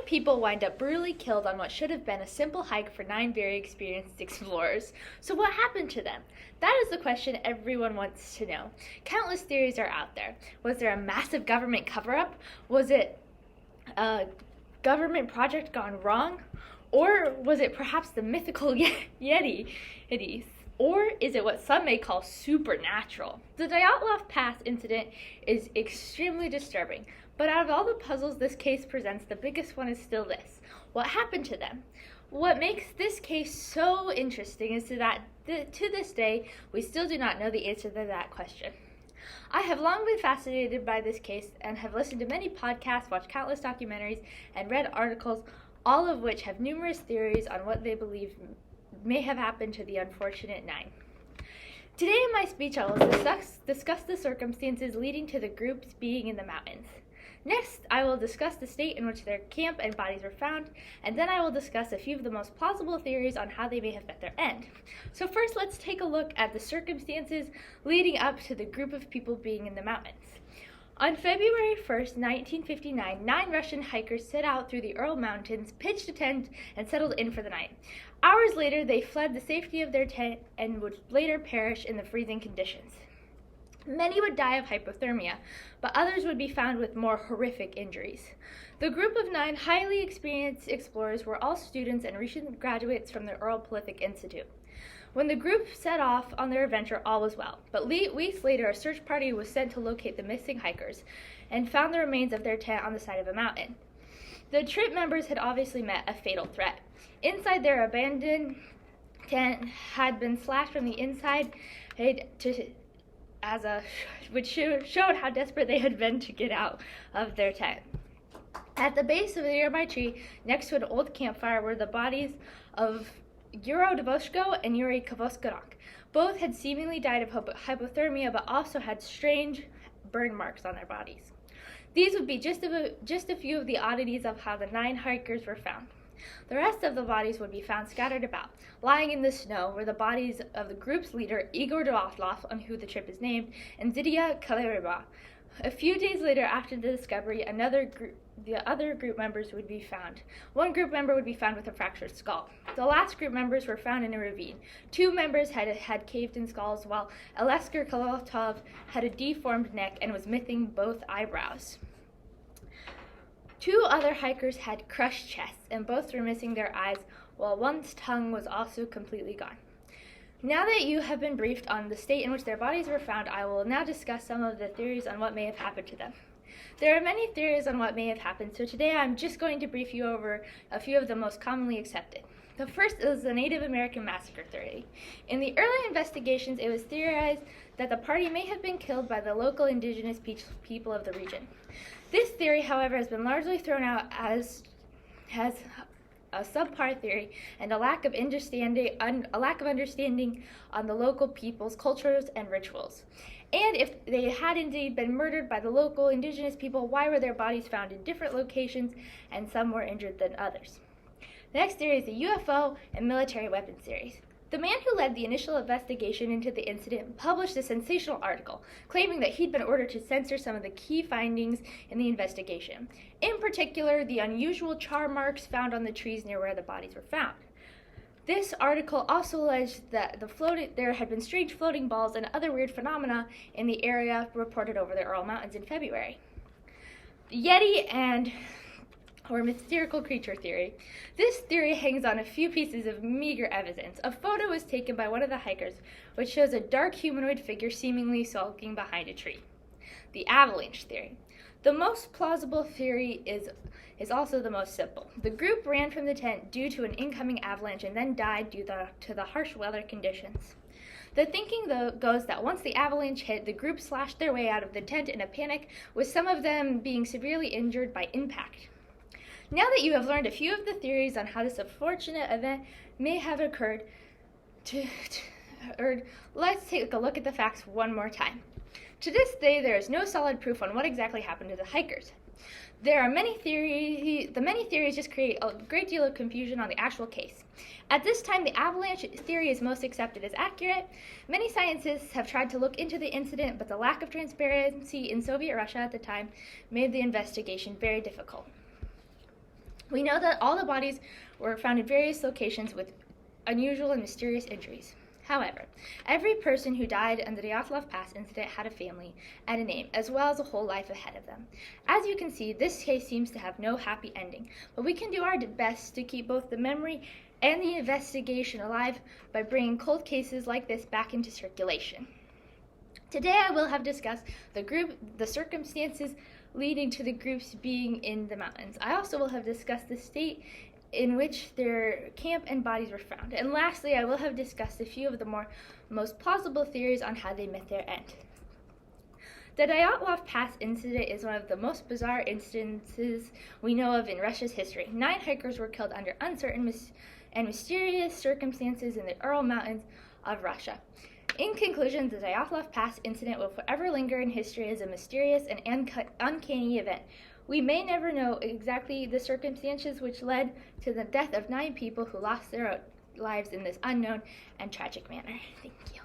people wind up brutally killed on what should have been a simple hike for 9 very experienced explorers. So what happened to them? That is the question everyone wants to know. Countless theories are out there. Was there a massive government cover-up? Was it a government project gone wrong? Or was it perhaps the mythical Yetis? Or is it what some may call supernatural? The Dyatlov Pass incident is extremely disturbing, but out of all the puzzles this case presents, the biggest one is still this. What happened to them? What makes this case so interesting is that to this day, we still do not know the answer to that question. I have long been fascinated by this case and have listened to many podcasts, watched countless documentaries, and read articles, all of which have numerous theories on what they believe may have happened to the unfortunate 9. Today in my speech, I will discuss the circumstances leading to the groups being in the mountains. Next, I will discuss the state in which their camp and bodies were found, and then I will discuss a few of the most plausible theories on how they may have met their end. So first, let's take a look at the circumstances leading up to the group of people being in the mountains. On February 1st, 1959, 9 Russian hikers set out through the Ural Mountains, pitched a tent, and settled in for the night. Hours later, they fled the safety of their tent and would later perish in the freezing conditions. Many would die of hypothermia, but others would be found with more horrific injuries. The group of 9 highly experienced explorers were all students and recent graduates from the Ural Polythic Institute. When the group set off on their adventure, all was well, but weeks later, a search party was sent to locate the missing hikers and found the remains of their tent on the side of a mountain. The trip members had obviously met a fatal threat. Inside, their abandoned tent had been slashed from the inside which showed how desperate they had been to get out of their tent. At the base of a nearby tree, next to an old campfire, were the bodies of Yuro Dvoshko and Yuri Kvoskorok. Both had seemingly died of hypothermia, but also had strange burn marks on their bodies. These would be just a few of the oddities of how the 9 hikers were found. The rest of the bodies would be found scattered about. Lying in the snow were the bodies of the group's leader, Igor Dyatlov, on who the trip is named, and Didier Kaleriba. A few days later, after the discovery, the other group members would be found. One group member would be found with a fractured skull. The last group members were found in a ravine. 2 members had caved-in skulls, while Alesker Kolotov had a deformed neck and was missing both eyebrows. 2 other hikers had crushed chests, and both were missing their eyes, while one's tongue was also completely gone. Now that you have been briefed on the state in which their bodies were found, I will now discuss some of the theories on what may have happened to them. There are many theories on what may have happened, so today I'm just going to brief you over a few of the most commonly accepted. The first is the Native American massacre theory. In the early investigations, it was theorized that the party may have been killed by the local indigenous people of the region. This theory, however, has been largely thrown out as a subpar theory and a lack of understanding on the local people's cultures and rituals. And if they had indeed been murdered by the local indigenous people, why were their bodies found in different locations and some more injured than others? The next theory is the UFO and military weapons theories. The man who led the initial investigation into the incident published a sensational article claiming that he'd been ordered to censor some of the key findings in the investigation, in particular the unusual char marks found on the trees near where the bodies were found. This article also alleged that there had been strange floating balls and other weird phenomena in the area reported over the Ural Mountains in February. The Yeti or mystical creature theory. This theory hangs on a few pieces of meager evidence. A photo was taken by one of the hikers, which shows a dark humanoid figure seemingly sulking behind a tree. The avalanche theory. The most plausible theory is also the most simple. The group ran from the tent due to an incoming avalanche and then died due to the harsh weather conditions. The thinking, though, goes that once the avalanche hit, the group slashed their way out of the tent in a panic, with some of them being severely injured by impact. Now that you have learned a few of the theories on how this unfortunate event may have occurred, let's take a look at the facts one more time. To this day, there is no solid proof on what exactly happened to the hikers. There are many theories. The many theories just create a great deal of confusion on the actual case. At this time, the avalanche theory is most accepted as accurate. Many scientists have tried to look into the incident, but the lack of transparency in Soviet Russia at the time made the investigation very difficult. We know that all the bodies were found in various locations with unusual and mysterious injuries. However, every person who died in the Dyatlov Pass incident had a family and a name, as well as a whole life ahead of them. As you can see, this case seems to have no happy ending, but we can do our best to keep both the memory and the investigation alive by bringing cold cases like this back into circulation. Today I will have discussed the circumstances leading to the groups being in the mountains. I also will have discussed the state in which their camp and bodies were found. And lastly, I will have discussed a few of the most plausible theories on how they met their end. The Dyatlov Pass incident is one of the most bizarre instances we know of in Russia's history. 9 hikers were killed under uncertain and mysterious circumstances in the Ural Mountains of Russia. In conclusion, the Dyatlov Pass incident will forever linger in history as a mysterious and uncanny event. We may never know exactly the circumstances which led to the death of 9 people who lost their lives in this unknown and tragic manner. Thank you.